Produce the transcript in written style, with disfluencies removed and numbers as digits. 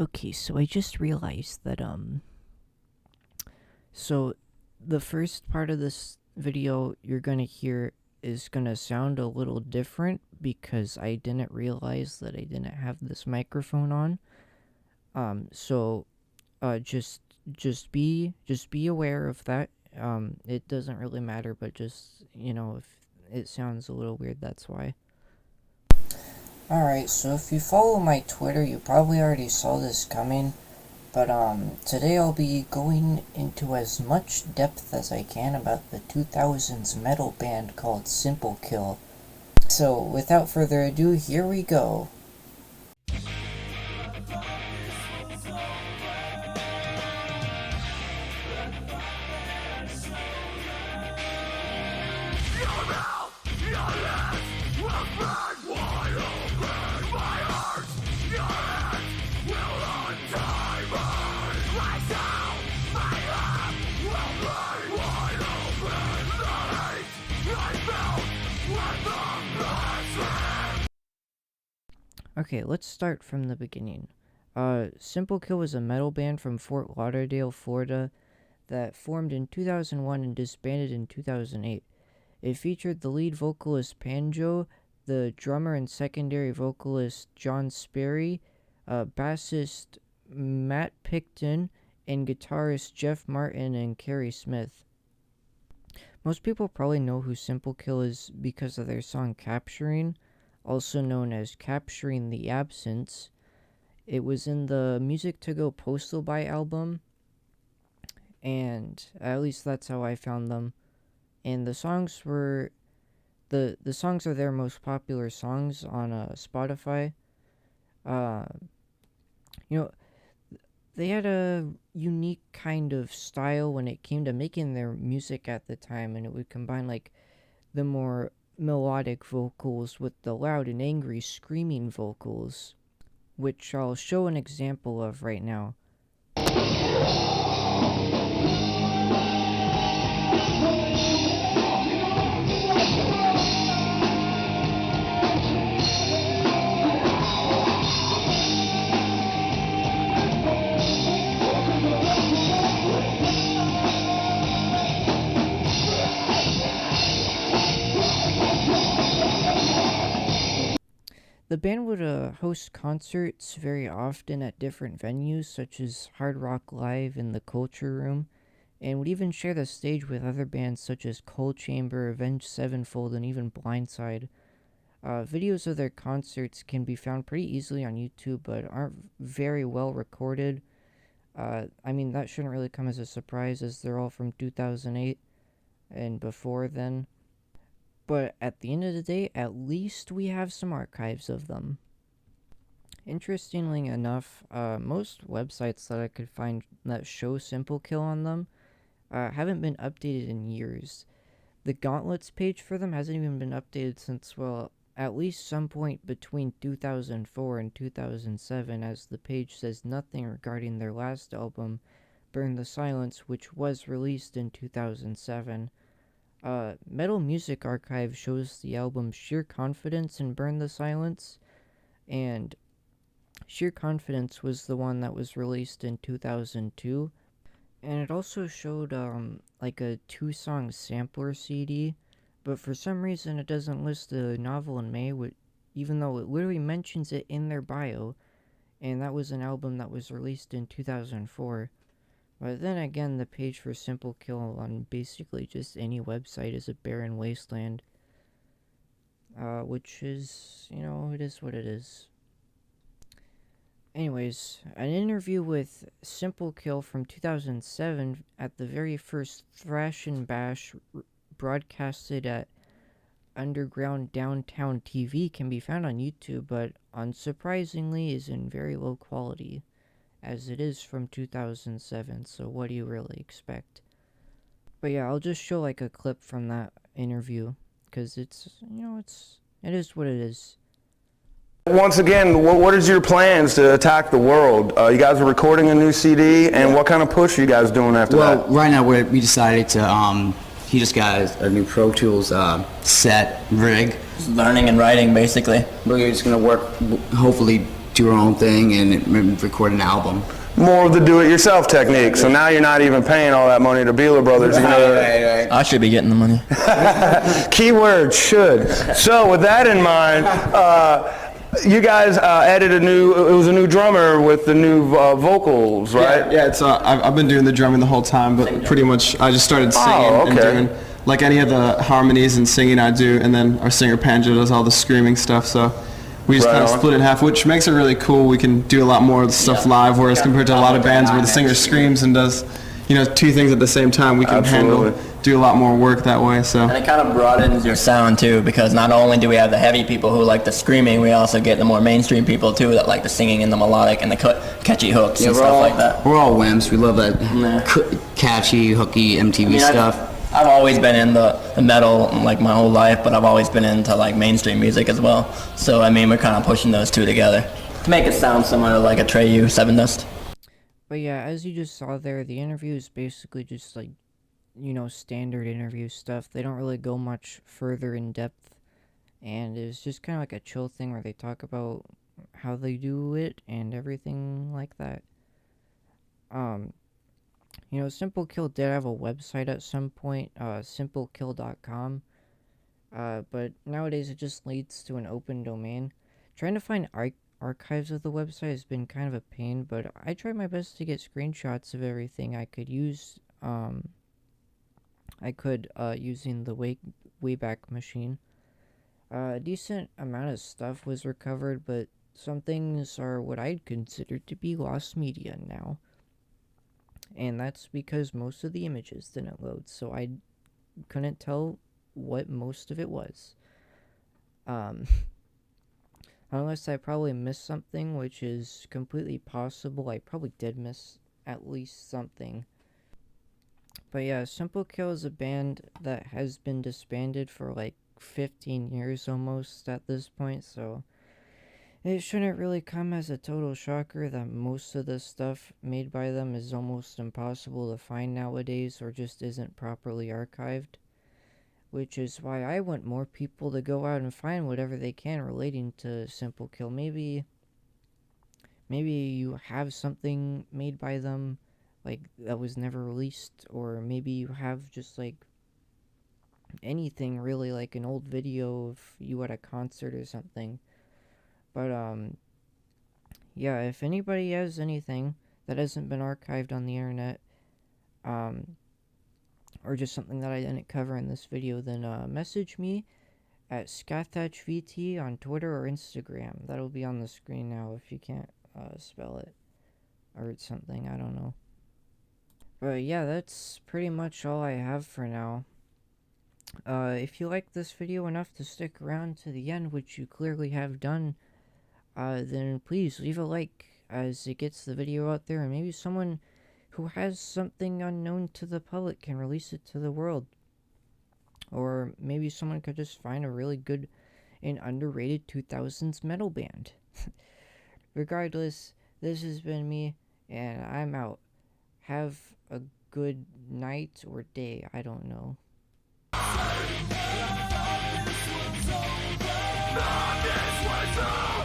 Okay, so I just realized that so the first part of this video you're gonna hear is gonna sound a little different because I didn't realize that I didn't have this microphone on. So just be aware of that. It doesn't really matter, but just if it sounds a little weird, that's why. Alright, so if you follow my Twitter, you probably already saw this coming. But today I'll be going into as much depth as I can about the 2000's metal band called Simplekill. So without further ado, here we go. Okay, let's start from the beginning. Simplekill was a metal band from Fort Lauderdale, Florida, that formed in 2001 and disbanded in 2008. It featured the lead vocalist Panjo, the drummer and secondary vocalist John Sperry, bassist Matt Picton, and guitarist Jeff Martin and Carrie Smith. Most people probably know who Simplekill is because of their song Capturing, also known as Capturing the Absence. It was in the Music to Go Postal Buy album, and at least that's how I found them. And the songs were the songs are their most popular songs on Spotify. Uh, you know, they had a unique kind of style when it came to making their music at the time, and it would combine like the more melodic vocals with the loud and angry screaming vocals, which I'll show an example of right now. The band would host concerts very often at different venues, such as Hard Rock Live and the Culture Room, and would even share the stage with other bands such as Cold Chamber, Avenged Sevenfold, and even Blindside. Videos of their concerts can be found pretty easily on YouTube, but aren't very well recorded. I mean, that shouldn't really come as a surprise, as they're all from 2008 and before then. But at the end of the day, at least we have some archives of them. Interestingly enough, most websites that I could find that show Simplekill on them haven't been updated in years. The Gauntlets page for them hasn't even been updated since, well, at least some point between 2004 and 2007, as the page says nothing regarding their last album, Burn the Silence, which was released in 2007. Metal Music Archive shows the album Sheer Confidence and Burn the Silence, and Sheer Confidence was the one that was released in 2002, and it also showed like a 2-song sampler CD, but for some reason it doesn't list the Novel in May, even though it literally mentions it in their bio, and that was an album that was released in 2004. But then again, the page for Simplekill on basically just any website is a barren wasteland. Which is, it is what it is. Anyways, an interview with Simplekill from 2007 at the very first Thrash and Bash broadcasted at Underground Downtown TV can be found on YouTube, but unsurprisingly is in very low quality, as it is from 2007, so what do you really expect? But yeah, I'll just show like a clip from that interview, because it is what it is. Once again, what is your plans to attack the world? You guys are recording a new CD, and what kind of push are you guys doing after that? Well, right now we decided to, he just got a new Pro Tools set rig. Learning and writing, basically. We're just going to work, hopefully, do our own thing and record an album. More of the do-it-yourself technique. So now you're not even paying all that money to Beeler Brothers. Right. I should be getting the money. Keyword should. So with that in mind, you guys added it was a new drummer with the new vocals, right? Yeah, it's I've been doing the drumming the whole time, but pretty much I just started singing and doing like any of the harmonies and singing I do, and then our singer Panja does all the screaming stuff. So we just kind of split it in half, which makes it really cool. We can do a lot more of the stuff live, whereas compared to a lot of bands where the singer screams and does, two things at the same time, we can do a lot more work that way. So. And it kind of broadens your sound too, because not only do we have the heavy people who like the screaming, we also get the more mainstream people too that like the singing and the melodic and the catchy hooks and stuff like that. We're all wimps. We love that catchy, hooky MTV stuff. I've always been in the metal like my whole life, but I've always been into like mainstream music as well. So I mean, we're kind of pushing those two together to make it sound similar to like a Treyu, Seven Dust. But yeah, as you just saw there, the interview is basically just like, standard interview stuff. They don't really go much further in depth, and it's just kind of like a chill thing where they talk about how they do it and everything like that. Simplekill did have a website at some point, simplekill.com, but nowadays it just leads to an open domain. Trying to find archives of the website has been kind of a pain, but I tried my best to get screenshots of everything I could use, using the Wayback Machine. A decent amount of stuff was recovered, but some things are what I'd consider to be lost media now. And that's because most of the images didn't load, so I couldn't tell what most of it was. Unless I probably missed something, which is completely possible. I probably did miss at least something. But yeah, Simplekill is a band that has been disbanded for like 15 years almost at this point, so it shouldn't really come as a total shocker that most of the stuff made by them is almost impossible to find nowadays or just isn't properly archived. Which is why I want more people to go out and find whatever they can relating to Simplekill. Maybe you have something made by them like that was never released, or maybe you have just like anything really, like an old video of you at a concert or something. But yeah, if anybody has anything that hasn't been archived on the internet, or just something that I didn't cover in this video, then message me at SkyThatchVT on Twitter or Instagram. That'll be on the screen now if you can't spell it or something, I don't know. But yeah, that's pretty much all I have for now. If you liked this video enough to stick around to the end, which you clearly have done, then please leave a like, as it gets the video out there, and maybe someone who has something unknown to the public can release it to the world. Or maybe someone could just find a really good and underrated 2000s metal band. Regardless, this has been me, and I'm out. Have a good night or day, I don't know. This was over.